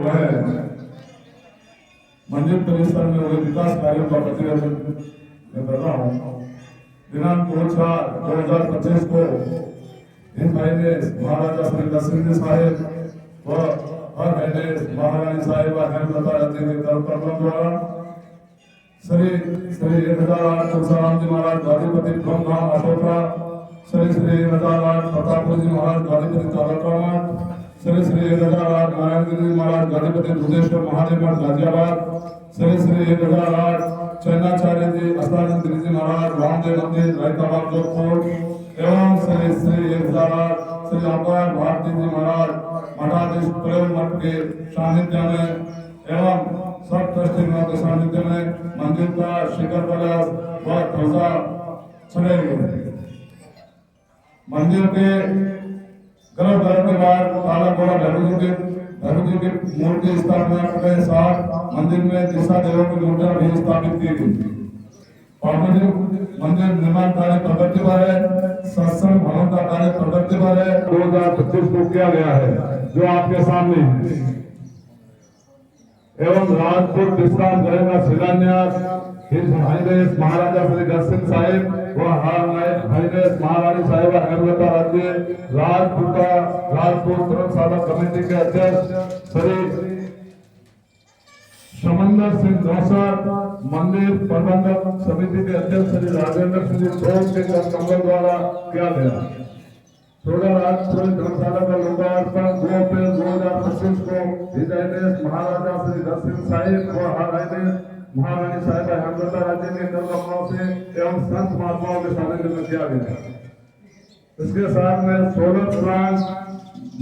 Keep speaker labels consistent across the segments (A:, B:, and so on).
A: वह मंदिर परिसर में हुए विकास कार्यों का प्रतिवेदन मैं कर रहा हूँ। दिनांक 4/4/2025 को इन महीने महाराजा श्री दर्शन साहेब व हर महीने महारानी साहिबा हेमलता राजी के कर्म द्वारा श्री 1008 तुलसीराम जी महाराज गादीपति ब्रह्मधाम अशोका, श्री 1008 प्रतापपुर जी महाराज गादीपति तालकामठ, श्री 1008 नारायण जी महाराज गादीपति दुधेश्वर महादेव मठ गाजियाबाद, श्री 1008 चैनाचार्य जी अस्तानंद गिरी जी महाराज रामदेव मंदिर रायताबाद जोधपुर एवं श्री 1008 श्री अपार भारती जी महाराज मठाधीश प्रयोग मठ के सानिध्य में एवं सब ट्रस्टियों के सानिध्य में मंदिर का शिखर कलश व ध्वजा चढ़ेंगे। मंदिर के गर्भगृह के बाद काला घोड़ा भैरव जी की मूर्ति स्थापना के साथ मंदिर में दिशा देवों की मूर्तियां भी स्थापित की गई और मंदिर निर्माण कार्य प्रगति पर है। सत्संग भवन का कार्य प्रगति पर है। 2025 को किया गया है जो आपके सामने है। एवं राजपुर विश्राम गृह का शिलान्यास हिज हाईनेस महाराजा श्री दर्शन साहिब व हाईनेस महारानी साहिबा हेमलता राज्य राजपुर धर्मशाला कमेटी के अध्यक्ष श्री समंदर सिंह जोसर, मंदिर प्रबंधक समिति के अध्यक्ष श्री राजेंद्र सिंह सोम के कमल द्वारा किया गया। 16 राजपुर धर्मशाला का लोकार्पण 2 अप्रैल 2025 को हिज हाईनेस महाराजा श्री दर्शन साहिब व हाईनेस महारानी साहिबा हेमलता राज्य के कर्मकारों से एवं संत महात्माओं के सानिध्य में किया गया। इसके साथ में सोलर प्लांट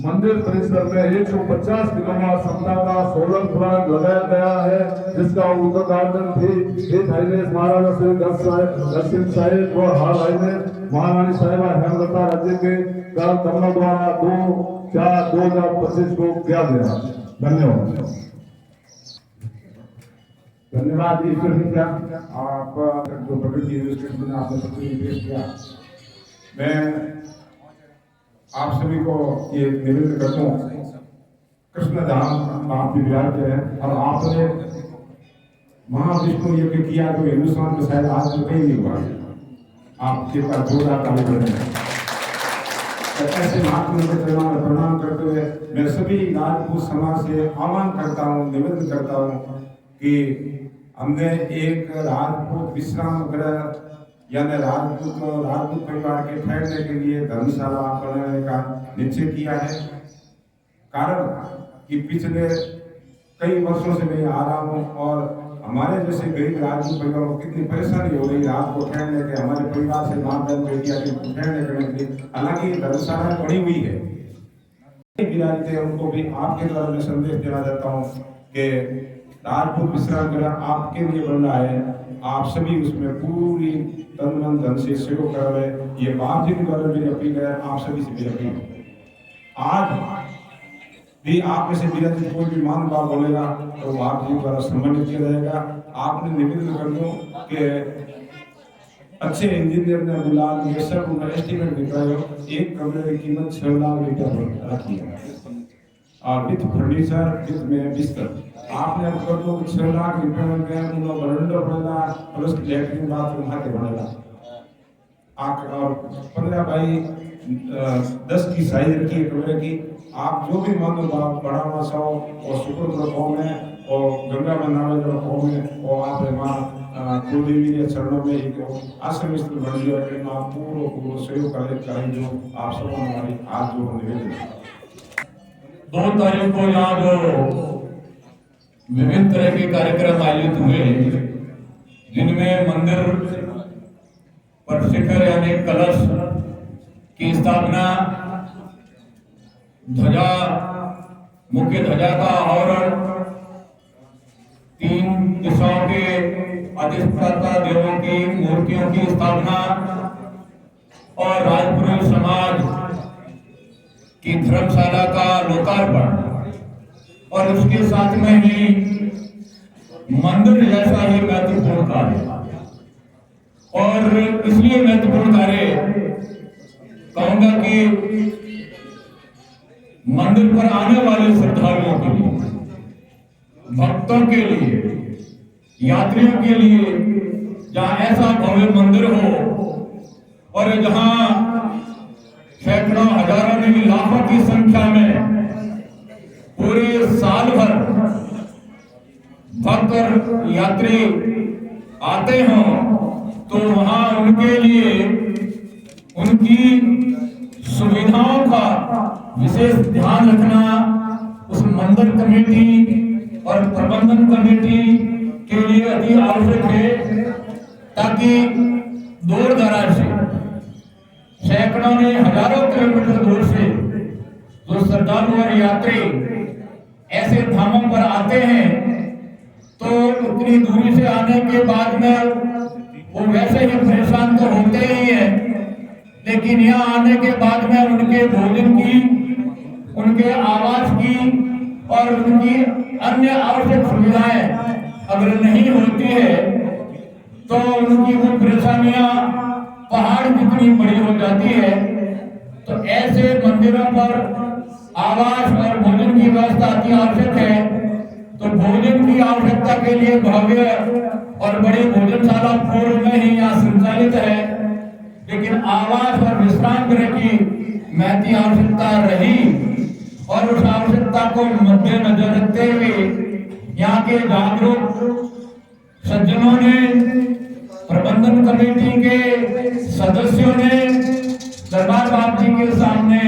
A: मंदिर परिसर में 150 किलोवाट क्षमता का सोलर प्लांट लगाया गया है, जिसका उद्घाटन भी हिज हाईनेस महाराजा श्री दर्शन साहिब व हाईनेस महारानी साहिबा हेमलता राज्य के कमल द्वारा 2/4/2025 को किया गया। धन्यवाद।
B: धन्यवाद ईश्वर जी क्या आप जो प्रगति यूनिवर्सिटी में आपने सबसे पेश किया। मैं आप सभी को ये निवेदन करता हूँ, कृष्ण धाम आप विराज है और आपने महाविष्णु यज्ञ किया जो हिंदुस्तान में शायद आज में कहीं नहीं हुआ। आपके पास जोरदार ताली बजाएं। ऐसे महात्मा के प्रणाम करते हुए मैं सभी राजपूत समाज से आह्वान करता हूँ, निवेदन करता हूँ कि हमने एक राजपूत विश्राम गृह यानी राजपूत परिवार के ठहरने के लिए धर्मशाला बनाने का निश्चय किया है। कारण कि पिछले कई वर्षों से मैं आ रहा हूँ और हमारे जैसे गरीब राजपूत परिवारों को कितनी परेशानी हो रही रात को ठहरने के, हमारे परिवार से मां बहन बेटियां ठहरने करने के लिए। हालांकि धर्मशाला बनी हुई है, विराजित है, उनको भी आपके द्वारा मैं संदेश देना चाहता हूँ कि राजपूत विश्राम गृह आपके लिए बन रहा है। आप सभी उसमें पूरी तन मन धन से सहयोग कर रहे हैं। ये बाप जी द्वारा भी अपील है, आप सभी से भी अपील। आज भी आप में से विराजित कोई भी मान बाप बोलेगा तो बाप जी द्वारा सम्मानित किया जाएगा। आपने निवेदन कर दो कि अच्छे इंजीनियर ने बुला ये सब उनका एस्टीमेट दिखाया। एक कमरे की कीमत 6 लाख रुपया रखी है और विथ फर्नीचर विथ में बिस्तर। आपने अब कर दो 6 लाख रुपये में गए उन्होंने बरंडा बनेगा और उसकी लैट्रिन बाथरूम हाथे बनेगा। और 15 बाई 10 की साइज रखी है कमरे की। आप जो भी मानो बढ़ाना चाहो और शुक्र कौम है और गंगा में नावे जो कौम है और आप माँ कुलदेवी के चरणों में एक आश्रम स्थल बन गया। आप पूरा सहयोग करें जो आप सब हमारी आज जो निवेदन
C: 2 तारीख को यहाँ जो विभिन्न तरह के कार्यक्रम आयोजित हुए जिनमें मंदिर पर शिखर यानी कलश की स्थापना, ध्वजा मुख्य ध्वजा का आवरण, 3 दिशाओं के अधिष्ठाता देवों की मूर्तियों की स्थापना और राजपुरी समाज की धर्मशाला का लोकार्पण और उसके साथ में ही मंदिर जैसा ही महत्वपूर्ण कार्य और इसलिए महत्वपूर्ण कार्य कहूंगा कि मंदिर पर आने वाले श्रद्धालुओं के लिए भक्तों के लिए, यात्रियों के लिए जहाँ ऐसा भव्य मंदिर हो और जहाँ सैकड़ों हजारों नहीं लाखों की संख्या में पूरे साल भर भक्त और यात्री आते हों, तो वहाँ उनके लिए उनकी सुविधाओं का विशेष ध्यान रखना उस मंदिर कमेटी और प्रबंधन कमेटी के लिए अति आवश्यक है, ताकि दूर दराज से सैकड़ों ने हजारों किलोमीटर दूर से जो श्रद्धालु और यात्री ऐसे धामों पर आते हैं, तो इतनी दूरी से आने के बाद में वो वैसे ही परेशान तो होते ही हैं, लेकिन यहाँ आने के बाद में उनके भोजन की, उनके आवास की और उनकी अन्य आवश्यक सुविधाएं अगर नहीं होती है तो उनकी वो परेशानियां पहाड़ जितनी बड़ी हो जाती है। तो ऐसे मंदिरों पर आवास और भोजन की व्यवस्था अति आवश्यक है। तो भोजन की आवश्यकता के लिए भव्य और बड़ी भोजनशाला पूर्व में ही यहाँ संचालित है, लेकिन आवास और विश्राम गृह की महती आवश्यकता रही और उस आवश्यकता को मद्देनजर रखते हुए यहाँ के जागरूक सज्जनों ने, प्रबंधन कमेटी के सदस्यों ने दरबार बाप जी के सामने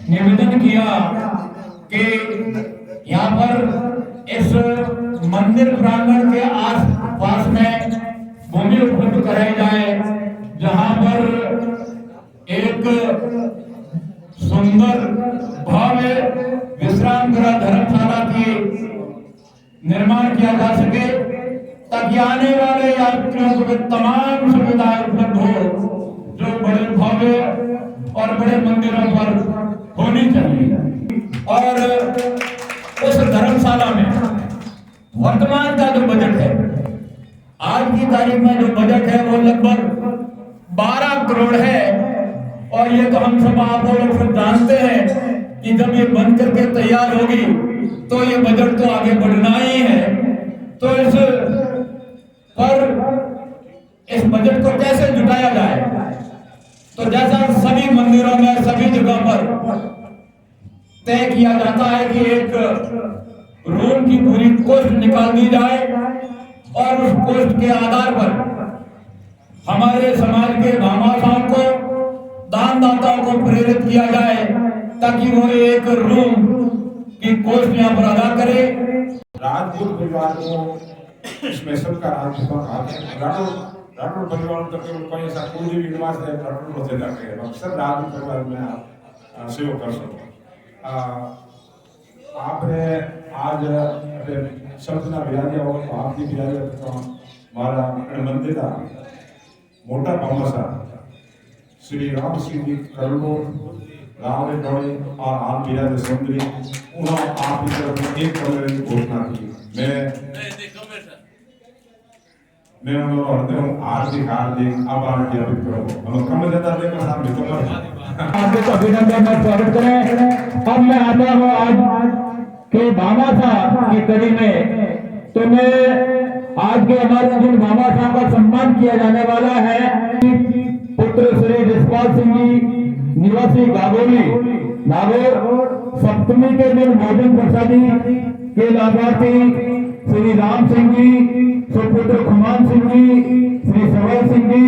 C: निवेदन किया कि यहाँ पर इस मंदिर प्रांगण के आस पास में भूमि उपलब्ध कराई जाए, जहाँ पर एक सुंदर भव्य विश्राम गृह धर्मशाला की निर्माण किया जा सके, ताकि आने वाले यात्रियों को तमाम सुविधाएं उपलब्ध हो जो बड़े भव्य और बड़े मंदिरों पर होनी चाहिए। और उस धर्मशाला में वर्तमान का जो बजट है, आज की तारीख में जो बजट है वो लगभग 12 करोड़ है। और ये तो हम सब आप लोग सब जानते हैं कि जब ये बन करके तैयार होगी तो ये बजट तो आगे बढ़ना ही है। तो इस बजट को कैसे जुटाया जाए, तो जैसा सभी मंदिरों में सभी जगह पर तय किया जाता है कि एक रूम की पूरी कोष्ठ निकाल दी जाए और उस कोष्ठ के आधार पर हमारे समाज के भामाशाहों को, दानदाताओं को प्रेरित किया जाए, ताकि वो एक रूम की कोष्ठ यहाँ पर अदा करे।
B: राजपूत परिवार को इसमें सबका राजपूत आते हैं। राठौर परिवार तो केवल कोई ऐसा कोई भी निवास है राठौर को चला गया, सब राजपूत परिवार में आप सेवा कर सकते। आपने आज सल्तना बिराजिया और आपकी बिराजिया तो हमारा मंदिर का मोटा भामाशाह श्री राम सिंह जी करोड़ों राम डोड़े और आप बिराजे सुंदरी उन्होंने आपकी तरफ एक कमरे की घोषणा की। मैं उन्होंने हृदय हार्दिक आभार ज्ञापित करूँ। हम कमर देता देखो सामने कमर
D: आपको अभिनंदन और स्वागत करें। अब मैं आता हूँ आज के भामाशाह की कड़ी में, तो मैं आज के हमारे जिन भामाशाह का सम्मान किया जाने वाला है, पुत्र श्री जसपाल सिंह जी निवासी गागोली नागौर, सप्तमी के दिन भोजन प्रसादी के लाभार्थी श्री राम सिंह जी, सुपुत्र खुमान सिंह जी, श्री सवाई सिंह जी,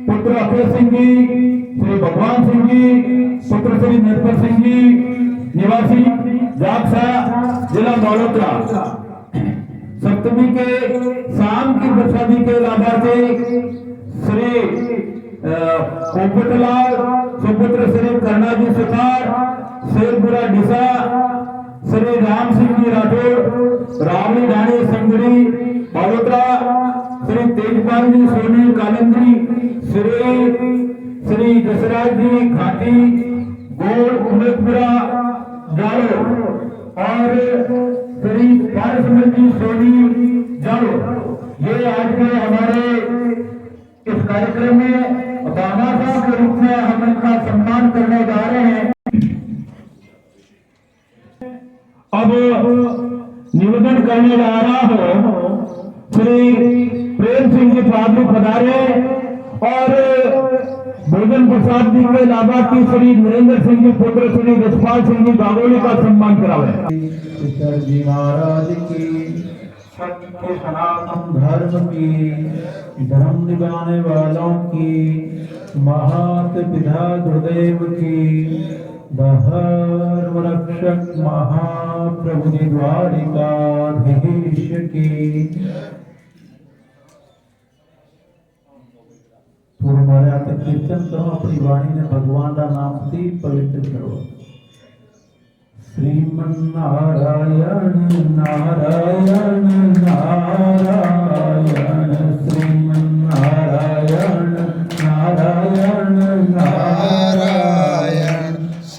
D: पुत्र अक्षय सिंह जी, श्री भगवान सिंह जी, पुत्र श्री निर्भर सिंह जी निवासी जागसा जिला बालोतरा, सप्तमी के शाम की प्रसादी के लाभार्थी श्री पोपटलाल, सुपुत्र श्री कर्णाजी सुतार, शेरपुरा डिसा, श्री राम सिंह जी राठौर, रावली ढाणी संगड़ी बालोतरा, श्री तेजपाल जी सोनी कालिंदी, श्री जसराज जी घाटी गोल उमेदपुरा जालो और श्री पारसमल जी सोनी जालो, ये आज के हमारे इस कार्यक्रम में भामाशाह के रूप में हम इनका सम्मान करने जा रहे हैं। अब निवेदन करने जा रहा हूं। श्री प्रेम सिंह जी पादरी पधारे और भोजन प्रसाद जी के लाभार्थी श्री नरेंद्र सिंह जी पुत्र श्री यशपाल सिंह जी बागोली का सम्मान करावे।
E: पितर जी महाराज की, सत्य सनातन धर्म की, धर्म निभाने वालों की, महात पिता गुरुदेव की, धर्म रक्षक महाप्रभु जी द्वारिकाधीश की। पूर्व माया तक कीर्तन करो, अपनी वाणी ने भगवान का नाम दी पवित्र करो। श्रीमन नारायण नारायण नारायण, श्रीमन नारायण नारायण नारायण,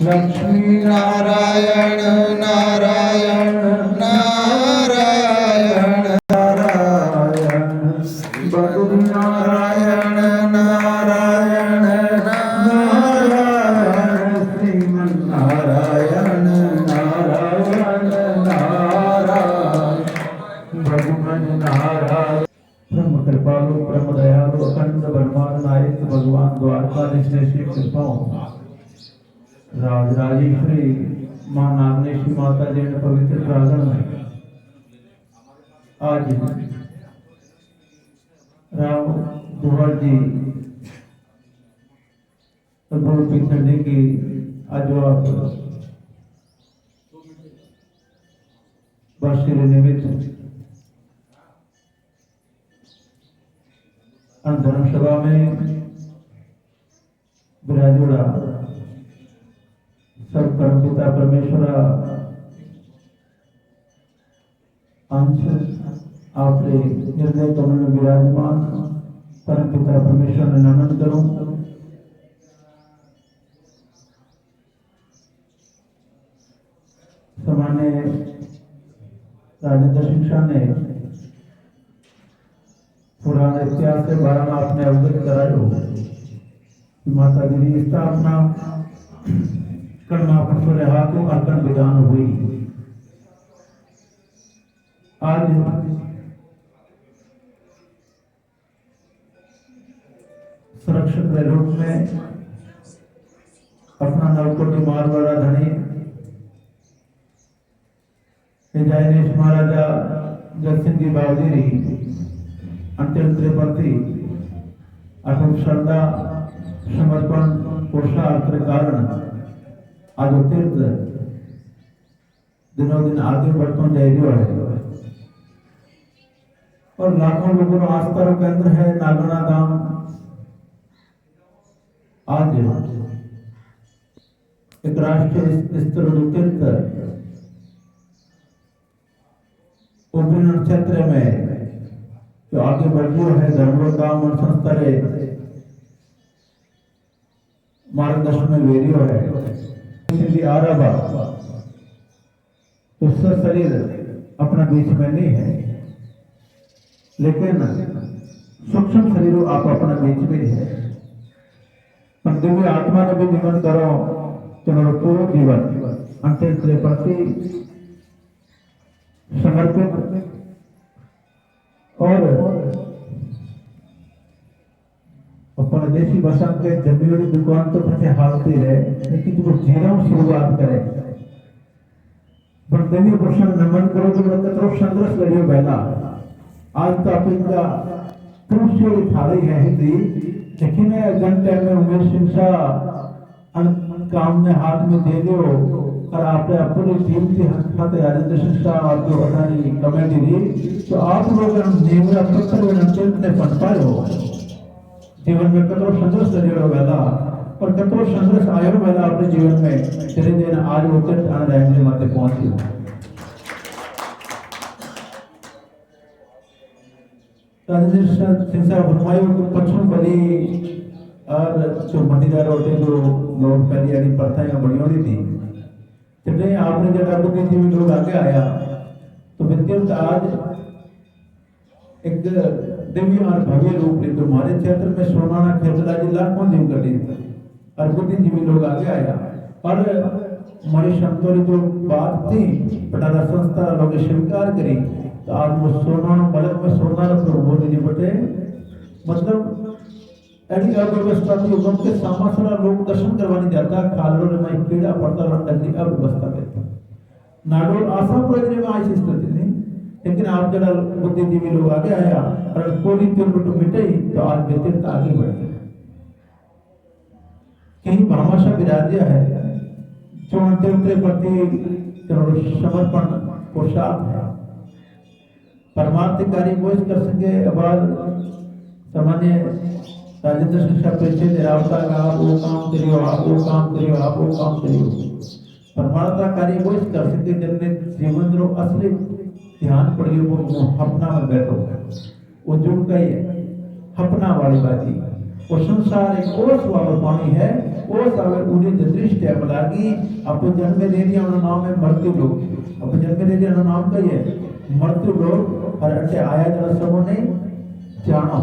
E: लक्ष्मी नारायण नारायण नारायण नारायण, बद्री नारायण नारायण नारायण, श्रीमन नारायण नारायण नारायण, भगवान नारायण। ब्रह्म कृपालु ब्रह्म दयालु अखंड ब्रह्मांड नायक भगवान द्वारकाधीश ने श्री कृपाओं राज राजेश्वरी मां नागनेश्वरी माता जी ने पवित्र प्रांगण में आज राम दुहर जी गुरु पीछे जी की आज वर्षीय निमित्त धर्मसभा में विराजुड़ा सब परमपिता परमेश्वरा अंश आपके हृदय कमल में विराजमान परमपिता परमेश्वर ने नमन करूं। सामान्य राजेंद्र शिक्षा ने पुराने इतिहास के बारे में आपने अवगत करायो कि माता जी की स्थापना कर्मा पुष्प हाथों अर्पण विधान हुई। आज सुरक्षित के रूप में अपना नवकोटि मारवाड़ा धनी जयनेश महाराजा जयसिंह जी बावजीरी अत्यंत प्रति अटूट श्रद्धा समर्पण पुरुषार्थ के कारण आज तीर्थ दिनों दिन आगे बढ़ता जा रहा है और लाखों लोगों का आस्था का केंद्र है नागना धाम। आज एक राष्ट्रीय स्तर तीर्थ उपरी नक्षत्र में जो आगे बढ़ रहा है धर्मों काम और संस्था मार्गदर्शन में वेरियो है आ रहा तो उसका शरीर अपना बीच में नहीं है, लेकिन सूक्ष्म शरीर आप अपना बीच में है। पर दिव्य आत्मा ने भी जीवन करो तो पूर्ण जीवन अंतिम के प्रति समर्पित और अपने देशी भाषा के जमीनी दुकान तो पीछे हालती रहे, लेकिन जो जीरा शुरुआत करे देवी पुरुषन नमन करो जो तरफ संघर्ष लड़ियो पहला आज तो आप इनका पुरुष थाली है हिंदी, लेकिन घंटे में उमेश सिंह काम में हाथ में दे दो और आपने अपनी टीम के हाथ राजेंद्र सिंह और जो अदानी कमेटी दी तो आप लोग नेवरा पत्थर ने बन पाए हो जीवन में कतरो संघर्ष लड़ियो पहला और कतरो संघर्ष आयो पहला अपने जीवन में धीरे धीरे आज वो तीर्थ आनंद माते पहुंची। राजेंद्र सिंह साहब फरमायो पश्चिम बली और जो मदीरा रोटे जो लोग पहली यानी प्रथाएं बड़ी होनी थी जब आपने जब बुद्धिजीवी लोग आगे आया तो विद्युत आज एक दिव्य और भव्य रूप ले हमारे क्षेत्र में सोनाना खेतला जी लाखों जीव कटी और बुद्धिजीवी लोग आगे आया और हमारी संतों की जो बात थी पटारा संस्था लोग स्वीकार करी तो आज वो सोना मलक में सोना रखो बोली जी बटे मतलब ऐसी अव्यवस्था थी उगम के सामासरा लोग दर्शन करवाने जाता खालों में मैं कीड़ा पड़ता रंडली अव्यवस्था करता नाडोल आशापुर में आई स्थिति थी लेकिन आप जरा बुद्धिजीवी लोग आगे आया और कोली तिरमुट मिटाई तो आज व्यतीत आगे बढ़ गए कहीं भामाशा विराजिया है जो अंत्योत्तरे प्रति समर्पण पुरुषार्थ है परमार्थ कार्य वो कर सके अब सामान्य राजेंद्र शिक्षा परिषद रावता का आप वो काम करियो आप वो काम करियो आप वो काम करियो परमार्थ कार्य वो कर सके जिनने जीवन रो असली ध्यान पड़ियो वो अपना में बैठो वो जुड़ गई है अपना वाली बाजी वो संसार एक ओस वाला पानी है ओस आवे उन्हें दृष्टि है बलागी अपने जन्म में ले लिया उन्होंने नाम है मृत्यु लोग अपने जन्म में ले लिया उन्होंने नाम का ही है मृत्यु लोग और अटे आया जरा सबों ने जाना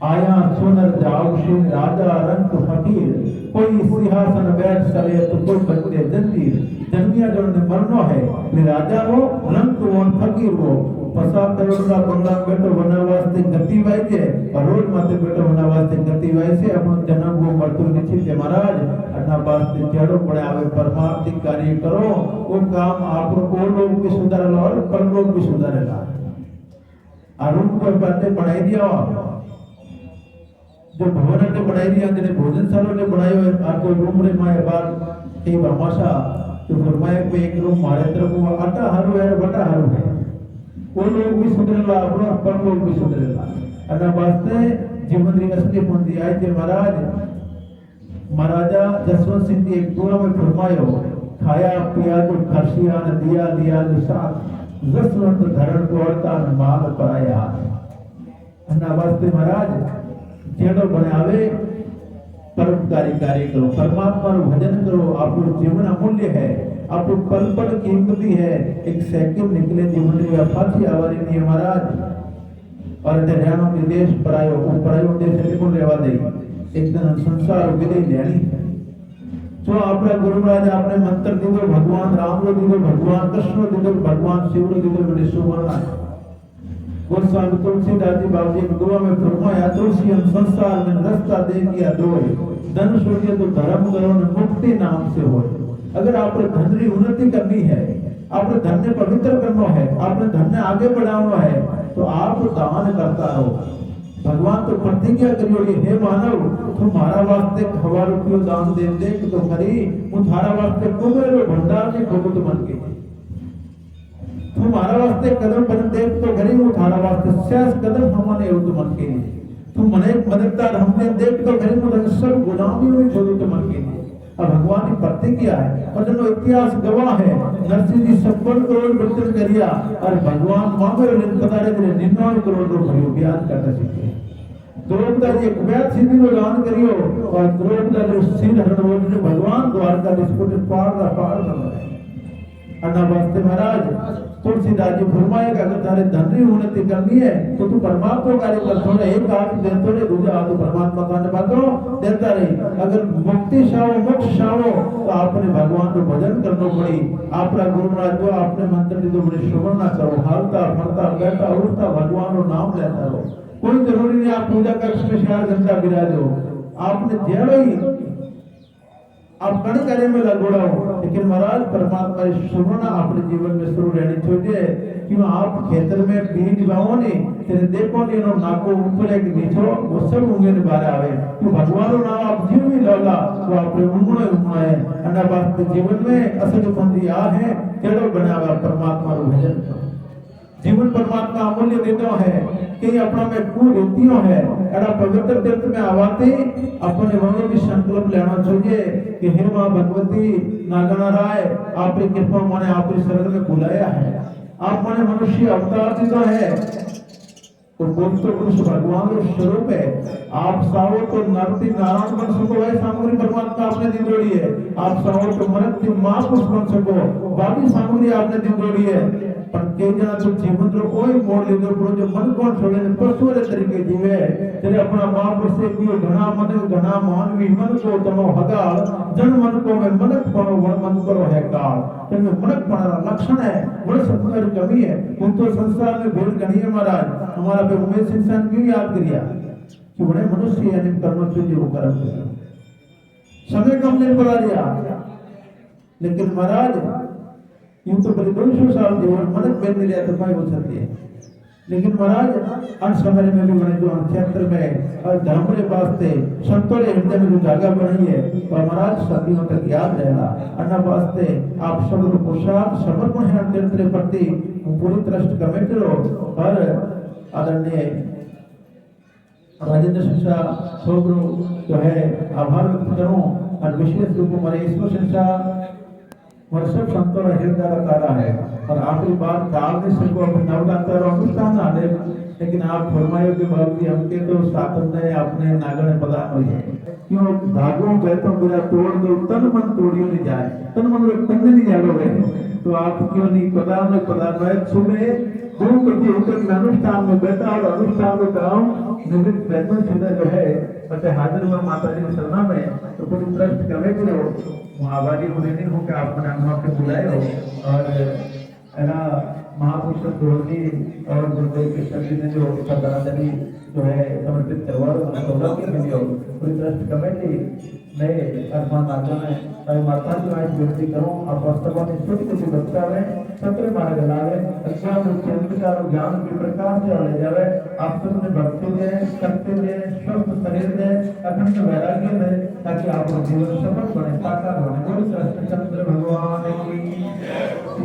E: आया सुनर जाओ शिव राजा रंग फकीर कोई सिंहासन बैठ सले तो कोई बनते जंजीर जन्मिया जो ने मरनो है वे राजा वो रंग वो फकीर वो पसा करोड़ का बंगला बैठो वनवास गति वाइजे और रोज माते बैठो वनवास गति वाइसे अपन जन्म वो मृत्यु निश्चित है महाराज अन्ना बात जड़ो पड़े आवे परमार्थिक कार्य करो वो काम आप को लोग भी सुधारेला और पर लोग भी सुधारेला अरुण को बातें पढ़ाई दिया जो भवन ने बनाई दिया जिन्हें भोजनशाला ने बनाई हुए आपको रूम रे माए बार कई भामाशा तो फरमाए पे एक रूम मारे तरफ वो आटा हारू है बटा हारू है वो लोग भी सुधरेला अपना पर लोग भी सुधरेला अन्ना वास्ते जीवन री असली पंथी आए थे महाराजा जसवंत सिंह जी एक दूरा में फरमायो खाया पिया तो खर्चिया न दिया लिया निशान जसवंत धरण को अड़ता न माल पाया अन्ना वास्ते महाराज जेड़ो बनावे परोपकारी कार्य करो परमात्मा रो भजन करो आपको जीवन अमूल्य है आपको पल पल कीमती है एक सेकंड निकले जीवन में अफाची आवारी नहीं महाराज और हरियाणा विदेश परायो वो परायो देश में कौन रेवा दे एक दिन संसार विदे लेनी जो आपरा गुरुराज आपने मंत्र दीदो भगवान राम रो दीदो भगवान कृष्ण रो दीदो भगवान शिव रो दीदो बड़े सुवर्ण है गोस्वामी तुलसीदास जी बाबू जी दुआ में फरमाया तुलसी हम संसार में रास्ता दे दिया दो धन सोचिए तो धर्म करो न मुक्ति नाम से हो अगर आपने धन की उन्नति करनी है आपने धन ने पवित्र करना है आपने धन ने आगे बढ़ाना है तो आप दान करता रहो भगवान तो प्रतिज्ञा करियो हे मानव तुम्हारा वास्ते हवा रुपयो दान दे दे तो करी तुम्हारा वास्ते कुबेर रो भंडार ने भगत मन के तुम्हारा वास्ते कदम बन देख तो गरीब उठाना वास्ते शेष कदम हमने उठ मन के लिए तुम मने मददगार हमने देख तो गरीब उठ सब गुलामी में छोड़ तो मन के लिए अब भगवान की प्रतिज्ञा है और जो इतिहास गवाह है नरसिंह जी 56 करोड़ वृत्ति करिया और भगवान मांगे कदारे 99 करोड़ रो भयो ब्याज करता सीखे द्रौपदा जी एक ब्याज सीधी रो दान करियो और द्रौपदा जो सिर हरण वो भगवान द्वारका डिस्पुट पार कर रहे अन्ना वास्ते महाराज तुलसीदास जी फरमाएगा अगर तारे धन की उन्नति करनी है तो तू परमात्मा कार्य कर थोड़ा एक हाथ दे थोड़े दूसरे हाथ परमात्मा का बातो देता रही अगर मुक्ति चाहो मोक्ष चाहो तो आपने भगवान को भजन करना पड़ी आपका गुरु महाराज जो आपने मंत्र दी तो बड़े श्रवण ना करो हालता फरता बैठा उठता भगवान को नाम लेता रहो कोई जरूरी नहीं आप पूजा कक्ष में 4 घंटा विराजो आपने जेड़ो ही आप कण कार्य में लगोड़ा हो लेकिन महाराज परमात्मा की सुनना अपने जीवन में शुरू रहनी चाहिए क्यों आप खेतर में बीज बाओ ने तेरे देखो ने नो नाको ऊपर एक नीचो वो सब होंगे ने बाहर आवे तो भगवान रो नाम आप जीव में लगा तो आप उम्र है अन्ना बात जीवन में असल बंदी आ है केड़ो बनावा परमात्मा रो भजन जीवन परमात्मा अमूल्य देता है कि अपना में कु रीतियों है एड़ा पवित्र तीर्थ में आवाते अपने मनो भी संकल्प लेना चाहिए कि हे मां भगवती नागना राय आपकी कृपा माने आपकी शरण में बुलाया है आप माने मनुष्य अवतार दिया है तो बोल तो पुरुष भगवान का स्वरूप है आप सावो तो नरती नारायण बन सको है सामग्री परमात्मा आपने दी जोड़ी है आप सावो तो मरती मां पुरुष बन सको बाकी सामग्री आपने दी जोड़ी है પણ કે જણા જીવન રો કોઈ મોડ લીધો પણ જો મન કોણ છોડે ને પશુરે તરીકે જીવે ત્યારે આપણા મહાપુરુષે કીધું ઘણા માનવી મન કો તનો હગાળ જન મન को में मनक पणो वण मन करो है काल इनमें मनक पणा लक्षण है बड़े संस्कार की कमी है तुम तो संसार में भेद गणी है महाराज हमारा पे उमेश इंसान क्यों याद करिया कि बड़े मनुष्य यानी कर्म से जो कर्म समय कम नहीं पड़ा दिया लेकिन महाराज यूं तो बड़े 200 साल जीवन मनक बेन लिया तो भाई हो सकती है लेकिन महाराज अंत समय में भी मैंने जो क्षेत्र में और धर्म के वास्ते संतों ने हृदय में जो जगह बनाई है तो महाराज सदियों तक याद रहेगा अन्ना वास्ते आप सब लोग पुरुषार्थ समर्पण है अंतर प्रति पूरी ट्रस्ट कमेटी रो और आदरणीय राजेंद्र शिक्षा सोबरू जो है आभार व्यक्त करूं और विशेष रूप में हमारे ईश्वर शिक्षा वर्षभ संतों का हृदय का तारा है और आखिरी बात काल में सबको अपने नवदाता अनुष्ठान आने लेकिन आप फरमायो के बाद भी हमके तो सातन ने अपने नागण प्रदान हो जाए क्यों धागों पे तो मेरा तोड़ दो तन मन तोड़ियो नहीं जाए तन मन तन नहीं जाओगे तो आप क्यों नहीं प्रदान में सुबह दो बजे होकर अनुष्ठान में बैठा और अनुष्ठान में कराऊं निवृत्त वेतन सीधा जो है बच्चे हाजिर हुआ माता जी के शरणा में तो पूरी ट्रस्ट कमेटी हो वहाँ आबादी को लेने हो कि आपने अनुभव के बुलाए हो और है ना महापुरुष दोहरी और गुरुदेव के शरीर ने जो श्रद्धांजलि जो है समर्पित करवा पूरी ट्रस्ट कमेटी में अरमान नाचा में और माता जी आज विनती करूं आप वास्तव में छोटी छोटी बच्चा में सत्र मार्ग लावे अज्ञान चंद्रिका ज्ञान के प्रकाश से ले जावे आप सबने भक्ति दे शक्ति दे स्वस्थ शरीर दे अखंड वैराग्य दे ताकि आपका जीवन सफल बने साकार बने बोल श्री चंद्र भगवान की